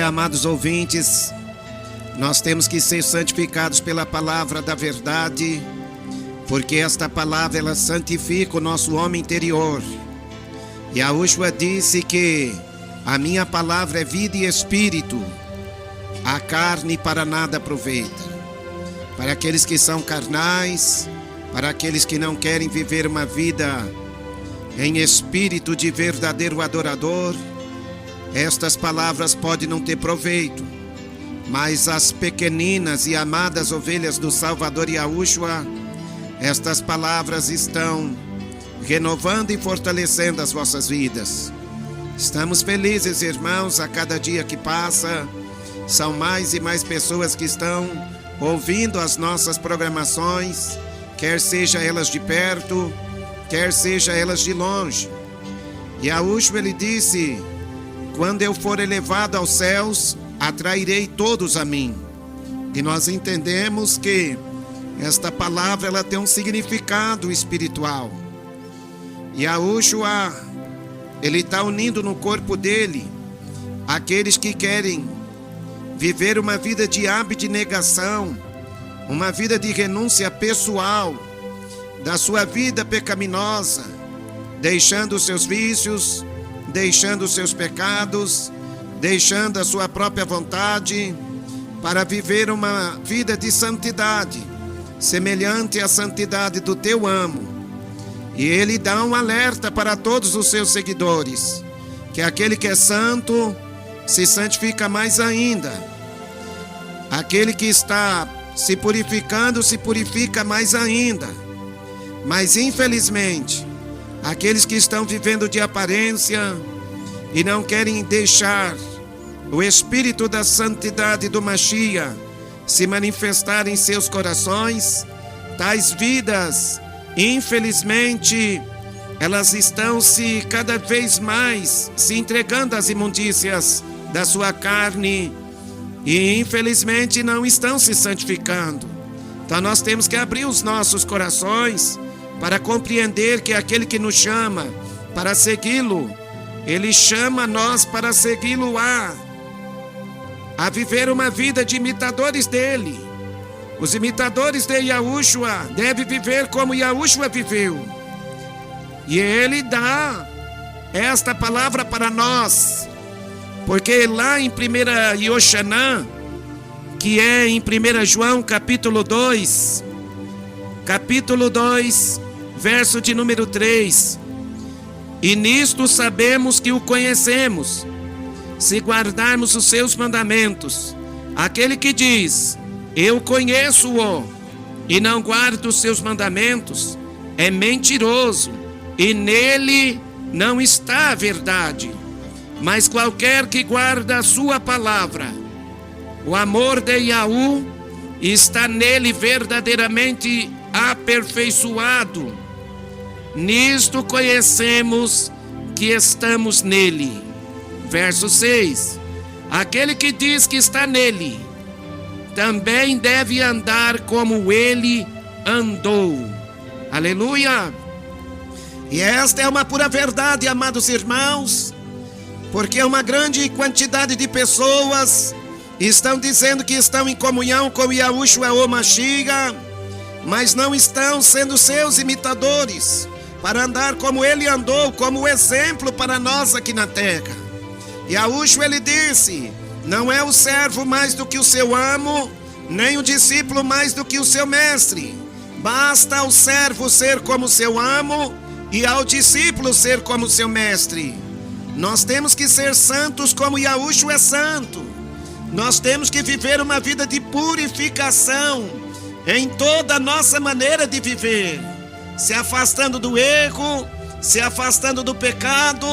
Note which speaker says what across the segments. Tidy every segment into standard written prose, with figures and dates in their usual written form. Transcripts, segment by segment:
Speaker 1: Amados ouvintes, nós temos que ser santificados pela palavra da verdade, porque esta palavra ela santifica o nosso homem interior. E Yahushua disse que a minha palavra é vida e espírito, a carne para nada aproveita. Para aqueles que são carnais, para aqueles que não querem viver uma vida em espírito de verdadeiro adorador, estas palavras podem não ter proveito, mas as pequeninas e amadas ovelhas do Salvador Yahushua, estas palavras estão renovando e fortalecendo as vossas vidas. Estamos felizes, irmãos, a cada dia que passa, são mais e mais pessoas que estão ouvindo as nossas programações, quer seja elas de perto, quer seja elas de longe. Yahushua, ele disse: quando eu for elevado aos céus, atrairei todos a mim. E nós entendemos que esta palavra ela tem um significado espiritual. Yahushua, ele está unindo no corpo dele aqueles que querem viver uma vida de abnegação, uma vida de renúncia pessoal da sua vida pecaminosa, deixando os seus vícios, deixando os seus pecados, deixando a sua própria vontade, para viver uma vida de santidade, semelhante à santidade do teu amo. E ele dá um alerta para todos os seus seguidores, que aquele que é santo se santifica mais ainda. Aquele que está se purificando, se purifica mais ainda. Mas infelizmente, aqueles que estão vivendo de aparência e não querem deixar o Espírito da Santidade do Mashiach se manifestar em seus corações, tais vidas, infelizmente, elas estão cada vez mais se entregando às imundícias da sua carne e infelizmente não estão se santificando. Então nós temos que abrir os nossos corações para compreender que aquele que nos chama para segui-lo, ele chama nós para segui-lo a viver uma vida de imitadores dele. Os imitadores de Yahushua devem viver como Yahushua viveu. E ele dá esta palavra para nós, porque lá em 1 Yoshanã, que é em 1 João capítulo 2, verso de número 3: e nisto sabemos que o conhecemos, se guardarmos os seus mandamentos. Aquele que diz: eu conheço-o, e não guarda os seus mandamentos, é mentiroso, e nele não está a verdade. Mas qualquer que guarda a sua palavra, o amor de Yahu está nele verdadeiramente aperfeiçoado. Nisto conhecemos que estamos nele. Verso 6: aquele que diz que está nele, também deve andar como ele andou. Aleluia! E esta é uma pura verdade, amados irmãos, porque uma grande quantidade de pessoas estão dizendo que estão em comunhão com Yahushua o Mashiach, mas não estão sendo seus imitadores, para andar como ele andou, como exemplo para nós aqui na terra. Yahushua, ele disse: não é o servo mais do que o seu amo, nem o discípulo mais do que o seu mestre. Basta ao servo ser como seu amo e ao discípulo ser como seu mestre. Nós temos que ser santos como Yahushua é santo. Nós temos que viver uma vida de purificação em toda a nossa maneira de viver, se afastando do erro, se afastando do pecado,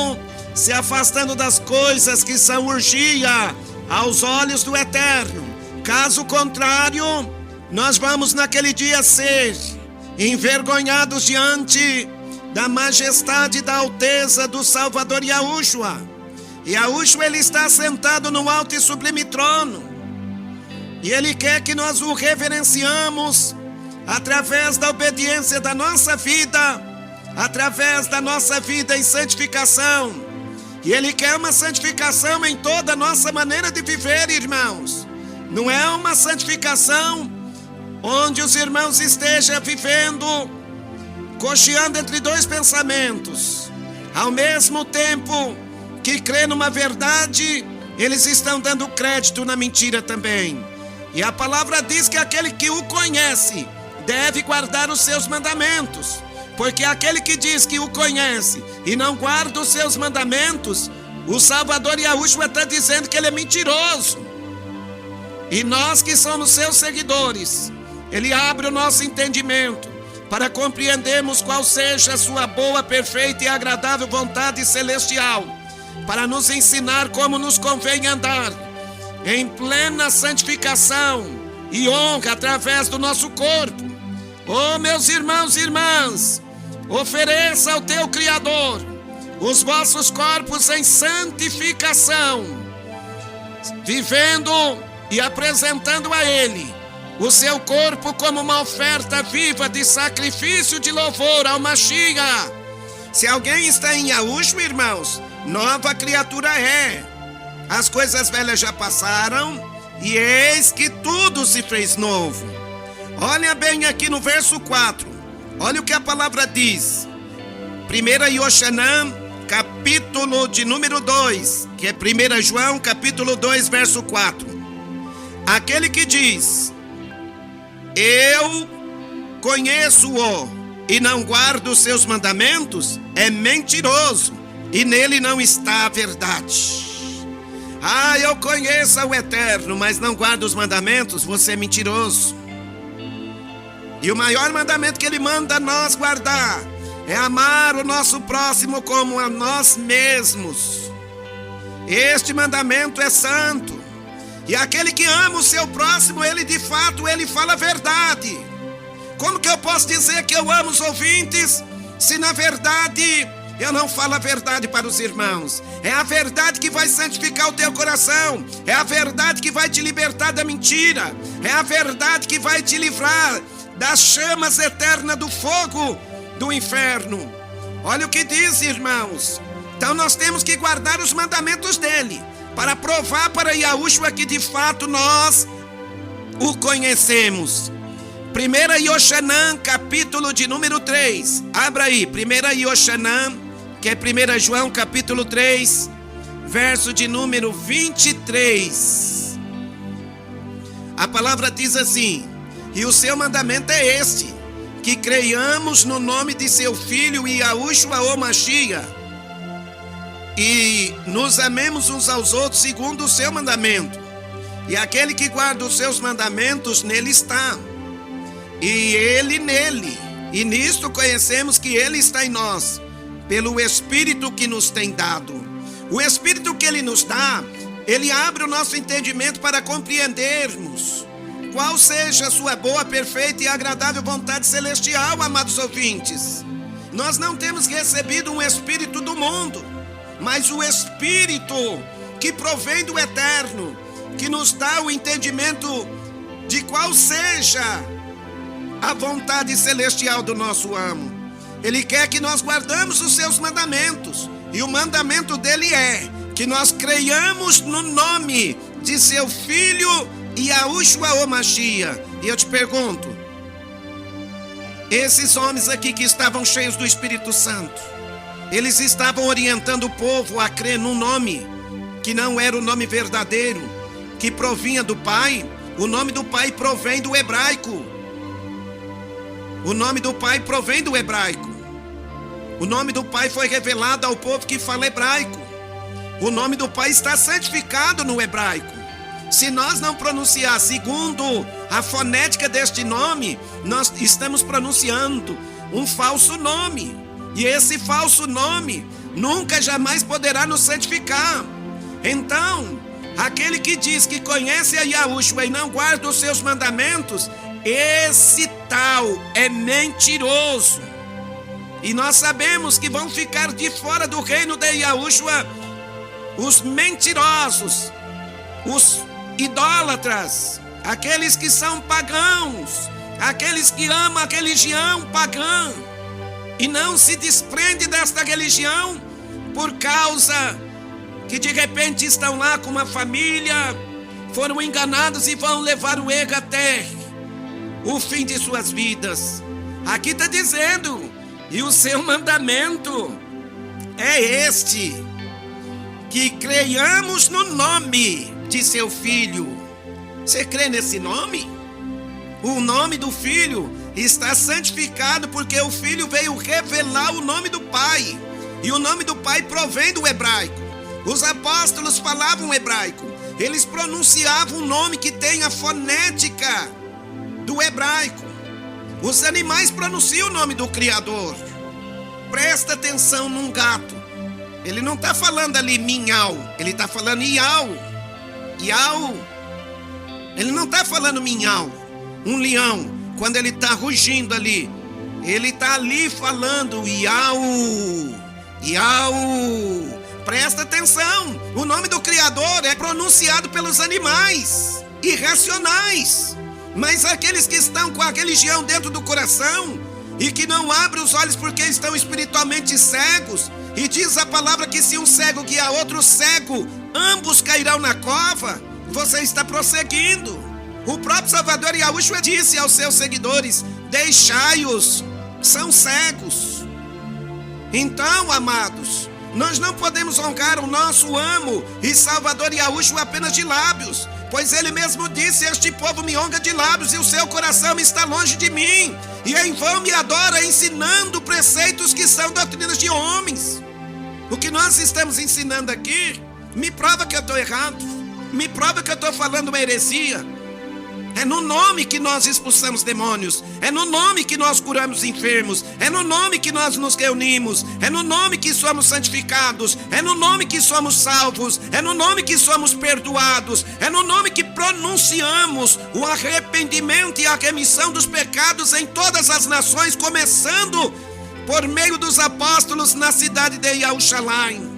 Speaker 1: se afastando das coisas que são urgia aos olhos do Eterno. Caso contrário, nós vamos naquele dia ser envergonhados diante da majestade e da alteza do Salvador Yahushua. Yahushua, ele está sentado no alto e sublime trono, e ele quer que nós o reverenciamos através da obediência da nossa vida, através da nossa vida em santificação. E Ele quer uma santificação em toda a nossa maneira de viver, irmãos. Não é uma santificação onde os irmãos estejam vivendo, cocheando entre dois pensamentos. Ao mesmo tempo que crê numa verdade, eles estão dando crédito na mentira também. E a palavra diz que aquele que o conhece deve guardar os seus mandamentos. Porque aquele que diz que o conhece e não guarda os seus mandamentos, o Salvador Yahushua está dizendo que ele é mentiroso. E nós que somos seus seguidores, Ele abre o nosso entendimento para compreendermos qual seja a sua boa, perfeita e agradável vontade celestial, para nos ensinar como nos convém andar em plena santificação e honra através do nosso corpo. Oh, meus irmãos e irmãs, ofereça ao teu Criador os vossos corpos em santificação, vivendo e apresentando a Ele o seu corpo como uma oferta viva de sacrifício de louvor ao Mashiach. Se alguém está em Yahushua, irmãos, nova criatura é. As coisas velhas já passaram e eis que tudo se fez novo. Olha bem aqui no verso 4. Olha o que a palavra diz. 1 Yoshanan, capítulo de número 2, que é 1 João, capítulo 2, verso 4. Aquele que diz: eu conheço-o e não guardo os seus mandamentos, é mentiroso, e nele não está a verdade. Ah, eu conheço o Eterno, mas não guardo os mandamentos, você é mentiroso. E o maior mandamento que Ele manda nós guardar é amar o nosso próximo como a nós mesmos. Este mandamento é santo. E aquele que ama o seu próximo, ele de fato, ele fala a verdade. Como que eu posso dizer que eu amo os ouvintes, se na verdade eu não falo a verdade para os irmãos? É a verdade que vai santificar o teu coração. É a verdade que vai te libertar da mentira. É a verdade que vai te livrar das chamas eternas do fogo do inferno. Olha o que diz, irmãos. Então nós temos que guardar os mandamentos dele, para provar para Yahushua que de fato nós o conhecemos. 1 Yoshanan, capítulo de número 3. Abra aí, 1 Yoshanan, que é 1 João, capítulo 3, verso de número 23. A palavra diz assim: e o seu mandamento é este, que creiamos no nome de seu Filho Yahushua o Mashiach, e nos amemos uns aos outros segundo o seu mandamento. E aquele que guarda os seus mandamentos, nele está, e ele nele. E nisto conhecemos que ele está em nós, pelo Espírito que nos tem dado. O Espírito que ele nos dá, ele abre o nosso entendimento para compreendermos qual seja a sua boa, perfeita e agradável vontade celestial, amados ouvintes. Nós não temos recebido um espírito do mundo, mas o Espírito que provém do Eterno, que nos dá o entendimento de qual seja a vontade celestial do nosso amo. Ele quer que nós guardamos os seus mandamentos, e o mandamento dele é que nós creiamos no nome de seu Filho Yahushua o Mashiach. E eu te pergunto, esses homens aqui que estavam cheios do Espírito Santo, eles estavam orientando o povo a crer num nome que não era o nome verdadeiro, que provinha do Pai. O nome do Pai provém do hebraico. O nome do Pai provém do hebraico. O nome do Pai foi revelado ao povo que fala hebraico. O nome do Pai está santificado no hebraico. Se nós não pronunciar segundo a fonética deste nome, nós estamos pronunciando um falso nome. E esse falso nome nunca jamais poderá nos santificar. Então, aquele que diz que conhece a Yahushua e não guarda os seus mandamentos, esse tal é mentiroso. E nós sabemos que vão ficar de fora do reino de Yahushua os mentirosos, os idólatras, aqueles que são pagãos, aqueles que amam a religião pagã e não se desprende desta religião por causa que de repente estão lá com uma família, foram enganados e vão levar o erro até o fim de suas vidas. Aqui está dizendo, e o seu mandamento é este, que creiamos no nome de seu Filho. Você crê nesse nome? O nome do Filho está santificado porque o Filho veio revelar o nome do Pai. E o nome do Pai provém do hebraico. Os apóstolos falavam hebraico. Eles pronunciavam um nome que tem a fonética do hebraico. Os animais pronunciam o nome do Criador. Presta atenção num gato. Ele não está falando ali minhau. Ele está falando iau. Iau. Ele não está falando minhau. Um leão, quando ele está rugindo ali, ele está ali falando iau. Iau. Presta atenção. O nome do Criador é pronunciado pelos animais irracionais. Mas aqueles que estão com a religião dentro do coração e que não abrem os olhos porque estão espiritualmente cegos, e diz a palavra que se um cego guiar outro cego, ambos cairão na cova, você está prosseguindo. O próprio Salvador Yahushua disse aos seus seguidores: deixai-os, são cegos. Então, amados, nós não podemos honrar o nosso amo e Salvador Yahushua apenas de lábios, pois ele mesmo disse: este povo me honra de lábios e o seu coração está longe de mim, e em vão me adora, ensinando preceitos que são doutrinas de homens. O que nós estamos ensinando aqui me prova que eu estou errado, me prova que eu estou falando uma heresia. É no nome que nós expulsamos demônios, é no nome que nós curamos enfermos, é no nome que nós nos reunimos, é no nome que somos santificados, é no nome que somos salvos, é no nome que somos perdoados, é no nome que pronunciamos o arrependimento e a remissão dos pecados em todas as nações, começando por meio dos apóstolos na cidade de Yerushalayim.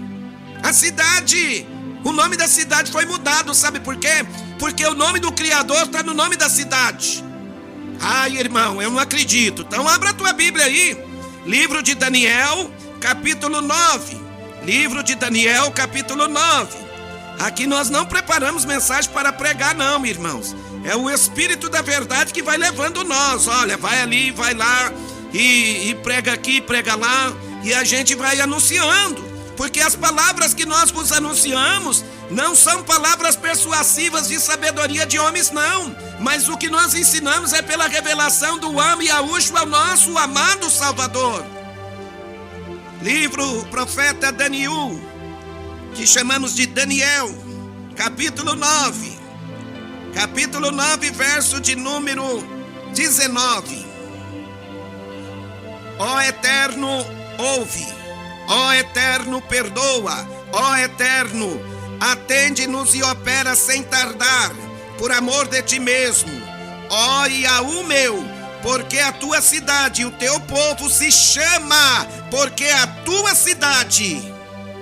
Speaker 1: A cidade, o nome da cidade foi mudado, sabe por quê? Porque o nome do Criador está no nome da cidade. Ai, irmão, eu não acredito. Então abra a tua Bíblia aí. Livro de Daniel, capítulo 9. Livro de Daniel, capítulo 9. Aqui nós não preparamos mensagem para pregar, não, irmãos. É o Espírito da verdade que vai levando nós. Olha, vai ali, vai lá, e prega aqui, prega lá, e a gente vai anunciando. Porque as palavras que nós vos anunciamos não são palavras persuasivas de sabedoria de homens, não. Mas o que nós ensinamos é pela revelação do amo Yahushua, o nosso amado Salvador. Livro profeta Daniel, que chamamos de Daniel, capítulo 9. Capítulo 9, verso de número 19. Ó Eterno, ouve. Ó Eterno, perdoa. Ó Eterno, atende-nos e opera sem tardar, por amor de ti mesmo. Ó Yahu meu, porque a tua cidade e o teu povo se chama, porque a tua cidade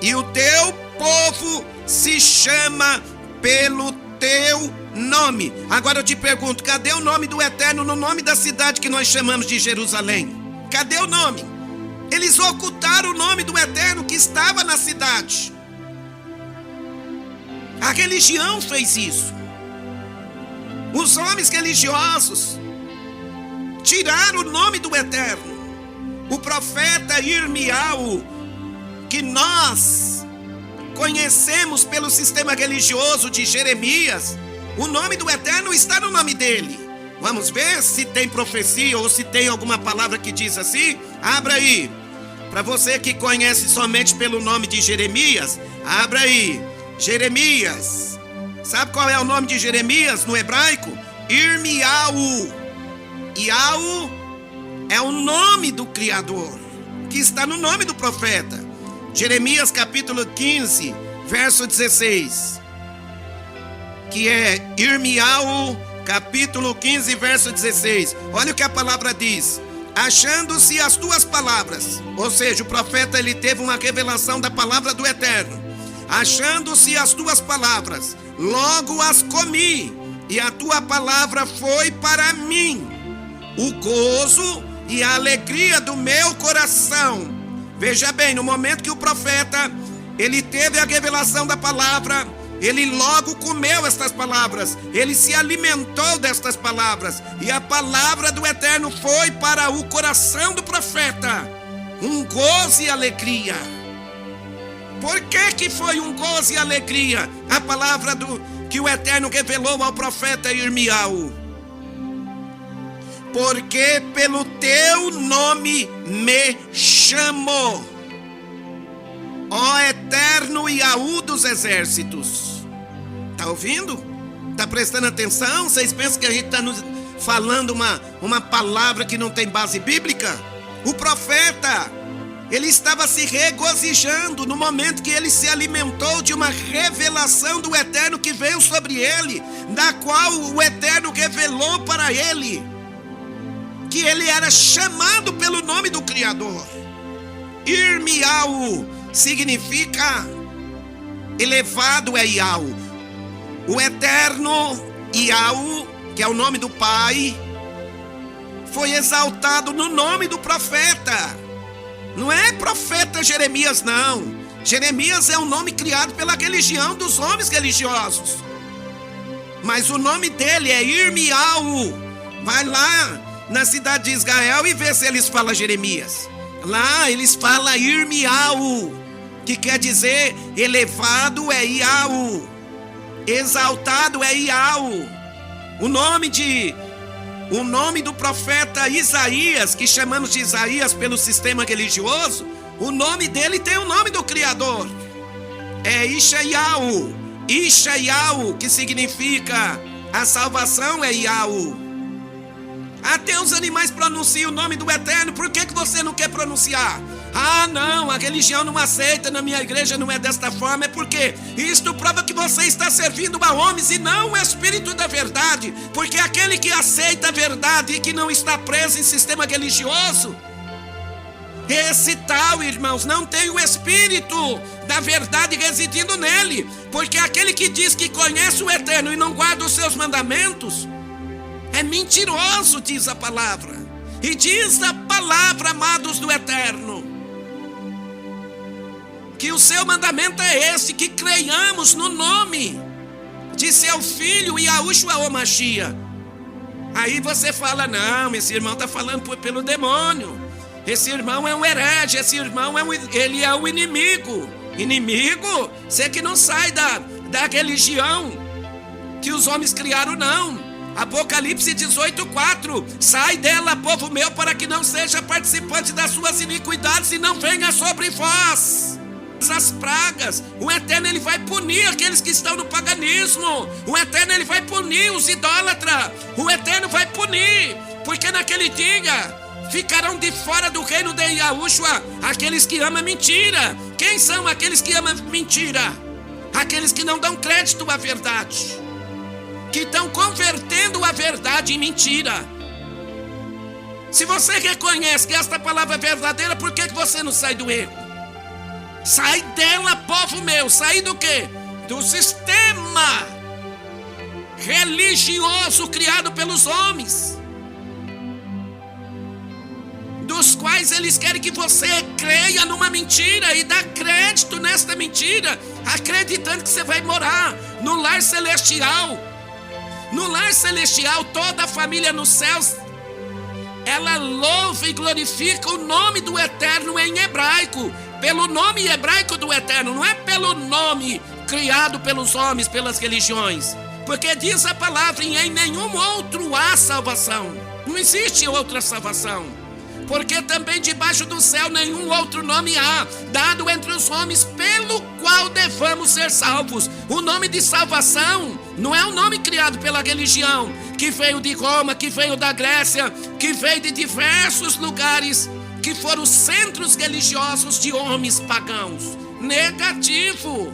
Speaker 1: e o teu povo se chama pelo teu nome. Agora eu te pergunto, cadê o nome do Eterno no nome da cidade que nós chamamos de Jerusalém? Cadê o nome? Eles ocultaram o nome do Eterno que estava na cidade. A religião fez isso. Os homens religiosos tiraram o nome do Eterno. O profeta Irmiau, que nós conhecemos pelo sistema religioso de Jeremias, o nome do Eterno está no nome dele. Vamos ver se tem profecia ou se tem alguma palavra que diz assim. Abra aí. Para você que conhece somente pelo nome de Jeremias, abra aí. Jeremias. Sabe qual é o nome de Jeremias no hebraico? Irmiau. Iau é o nome do Criador, que está no nome do profeta. Jeremias capítulo 15, verso 16. Que é Irmiau, capítulo 15, verso 16. Olha o que a palavra diz. Achando-se as tuas palavras. Ou seja, o profeta ele teve uma revelação da palavra do Eterno. Achando-se as tuas palavras, logo as comi, e a tua palavra foi para mim o gozo e a alegria do meu coração. Veja bem, no momento que o profeta Ele teve a revelação da palavra, ele logo comeu estas palavras, ele se alimentou destas palavras, e a palavra do Eterno foi para o coração do profeta um gozo e alegria. Por que foi um gozo e alegria a palavra que o Eterno revelou ao profeta Irmiau? Porque pelo teu nome me chamou, ó Eterno Yahu dos exércitos. Está ouvindo? Está prestando atenção? Vocês pensam que a gente está nos falando uma palavra que não tem base bíblica? O profeta, ele estava se regozijando no momento que ele se alimentou de uma revelação do Eterno que veio sobre ele, da qual o Eterno revelou para ele que ele era chamado pelo nome do Criador. Irmiau significa elevado é Yahu. O Eterno Yahu, que é o nome do Pai, foi exaltado no nome do profeta. Não é profeta Jeremias, não. Jeremias é um nome criado pela religião dos homens religiosos, mas o nome dele é Irmiau. Vai lá na cidade de Israel e vê se eles falam Jeremias. Lá eles falam Irmiau, que quer dizer elevado é Yahu, exaltado é Yahu. O nome do profeta Isaías, que chamamos de Isaías pelo sistema religioso, o nome dele tem o nome do Criador, é Ishayahu. Ishayahu, que significa a salvação é Yahu. Até os animais pronunciam o nome do Eterno. Por que você não quer pronunciar? Ah, não, a religião não aceita, na minha igreja não é desta forma. É porque isto prova que você está servindo a homens e não o Espírito da verdade. Porque aquele que aceita a verdade e que não está preso em sistema religioso, esse tal, irmãos, não tem o Espírito da verdade residindo nele. Porque aquele que diz que conhece o Eterno e não guarda os seus mandamentos é mentiroso, diz a palavra. E diz a palavra, amados do Eterno, que o seu mandamento é esse, que creiamos no nome de seu filho Yahushua o Mashiach. Aí você fala, não, esse irmão está falando pelo demônio, esse irmão é um herege, esse irmão ele é o inimigo. Inimigo? Você que não sai da religião que os homens criaram, não. Apocalipse 18:4, sai dela, povo meu, para que não seja participante das suas iniquidades e não venha sobre vós as pragas. O Eterno, ele vai punir aqueles que estão no paganismo. O Eterno, ele vai punir os idólatras. O Eterno vai punir, porque naquele dia ficarão de fora do reino de Yahushua aqueles que amam mentira. Quem são aqueles que amam mentira? Aqueles que não dão crédito à verdade, que estão convertendo a verdade em mentira. Se você reconhece que esta palavra é verdadeira, por que você não sai do erro? Sai dela, povo meu. Sai do quê? Do sistema religioso criado pelos homens, dos quais eles querem que você creia numa mentira e dá crédito nesta mentira, acreditando que você vai morar no lar celestial. No lar celestial, toda a família nos céus, ela louva e glorifica o nome do Eterno em hebraico, pelo nome hebraico do Eterno, não é pelo nome criado pelos homens, pelas religiões. Porque diz a palavra, em nenhum outro há salvação. Não existe outra salvação. Porque também debaixo do céu nenhum outro nome há, dado entre os homens, pelo qual devamos ser salvos. O nome de salvação não é um nome criado pela religião, que veio de Roma, que veio da Grécia, que veio de diversos lugares, que foram centros religiosos de homens pagãos. Negativo.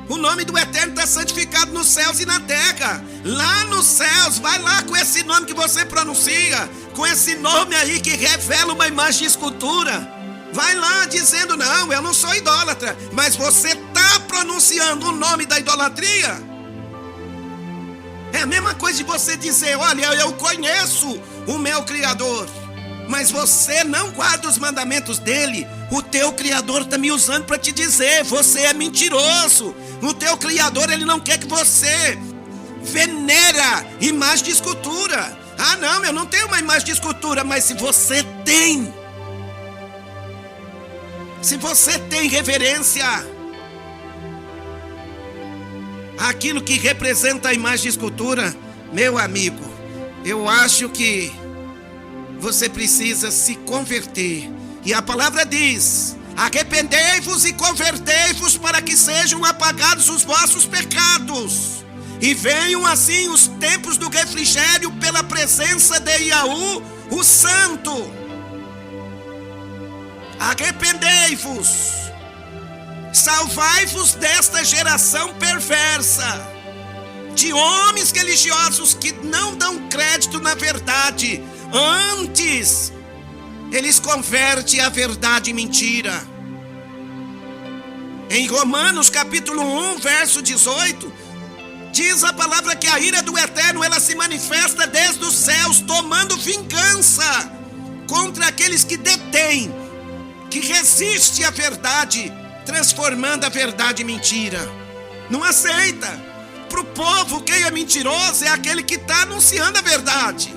Speaker 1: O nome do Eterno está santificado nos céus e na terra. Lá nos céus, vai lá com esse nome que você pronuncia, com esse nome aí que revela uma imagem de escultura. Vai lá dizendo, não, eu não sou idólatra, mas você está pronunciando o nome da idolatria. É a mesma coisa de você dizer, olha, eu conheço o meu Criador. mas você não guarda os mandamentos dele, o teu Criador está me usando para te dizer: você é mentiroso. O teu Criador, ele não quer que você venera imagem de escultura. Ah não, eu não tenho uma imagem de escultura. Mas se você tem reverência àquilo que representa a imagem de escultura, meu amigo, eu acho que você precisa se converter. E a palavra diz: arrependei-vos e convertei-vos para que sejam apagados os vossos pecados, e venham assim os tempos do refrigério pela presença de Yahu, o Santo. Arrependei-vos, salvai-vos desta geração perversa, de homens religiosos que não dão crédito na verdade. Antes, eles convertem a verdade em mentira. Em Romanos capítulo 1, verso 18, diz a palavra que a ira do Eterno, ela se manifesta desde os céus, tomando vingança contra aqueles que detêm, que resistem à verdade, transformando a verdade em mentira. Não aceita. Para o povo, quem é mentiroso é aquele que está anunciando a verdade.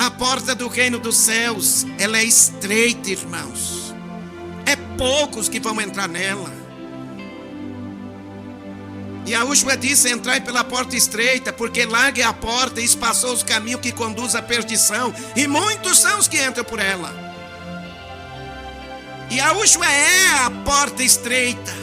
Speaker 1: A porta do reino dos céus, ela é estreita, irmãos. É poucos que vão entrar nela. E a Yahshua disse: entrai pela porta estreita, porque larga é a porta e espaçoso o caminho que conduz à perdição, e muitos são os que entram por ela. E a Yahshua é a porta estreita.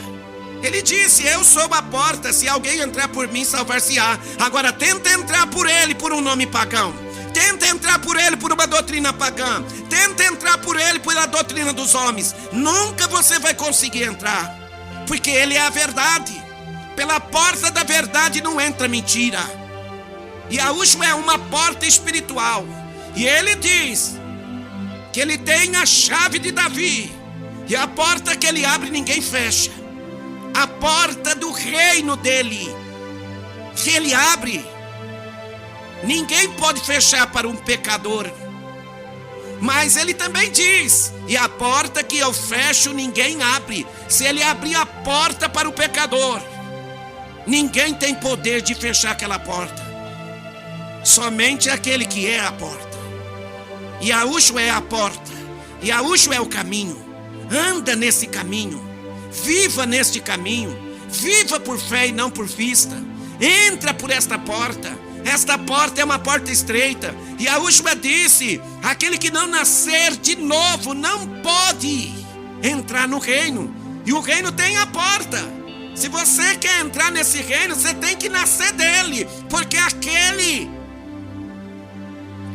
Speaker 1: Ele disse: eu sou a porta, se alguém entrar por mim, salvar-se-á. Agora tenta entrar por ele por um nome pagão. Tenta entrar por ele por uma doutrina pagã. Tenta entrar por ele pela doutrina dos homens. Nunca você vai conseguir entrar, porque ele é a verdade. Pela porta da verdade não entra mentira. E a Yahshua é uma porta espiritual. E ele diz que ele tem a chave de Davi. E a porta que ele abre ninguém fecha. A porta do reino dele, que ele abre, ninguém pode fechar para um pecador. Mas ele também diz: e a porta que eu fecho ninguém abre. Se ele abrir a porta para o pecador, ninguém tem poder de fechar aquela porta. Somente aquele que é a porta. E a Yahshua é a porta. E a Yahshua é o caminho. Anda nesse caminho. Viva neste caminho. Viva por fé e não por vista. Entra por esta porta. Esta porta é uma porta estreita. E a Yahshua disse: aquele que não nascer de novo não pode entrar no reino. E o reino tem a porta. Se você quer entrar nesse reino, você tem que nascer dele. Porque aquele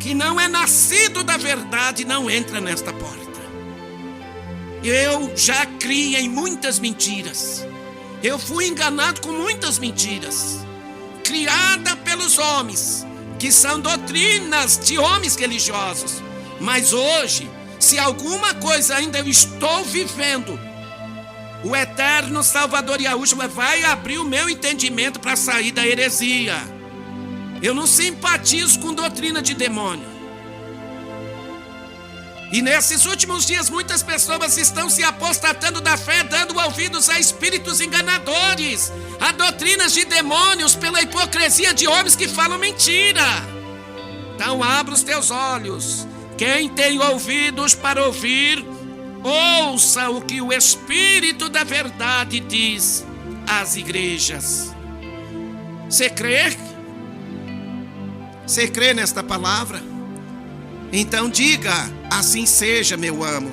Speaker 1: que não é nascido da verdade não entra nesta porta. Eu já criei em muitas mentiras. Eu fui enganado com muitas mentiras, criada pelos homens, que são doutrinas de homens religiosos. Mas hoje, se alguma coisa ainda eu estou vivendo, o eterno Salvador Yahshua vai abrir o meu entendimento para sair da heresia. Eu não simpatizo com doutrina de demônio. E nesses últimos dias muitas pessoas estão se apostatando da fé, dando ouvidos a espíritos enganadores, a doutrinas de demônios, pela hipocrisia de homens que falam mentira. Então abra os teus olhos. Quem tem ouvidos para ouvir, ouça o que o Espírito da verdade diz às igrejas. Você crê? Você crê nesta palavra? Então diga: assim seja, meu amo.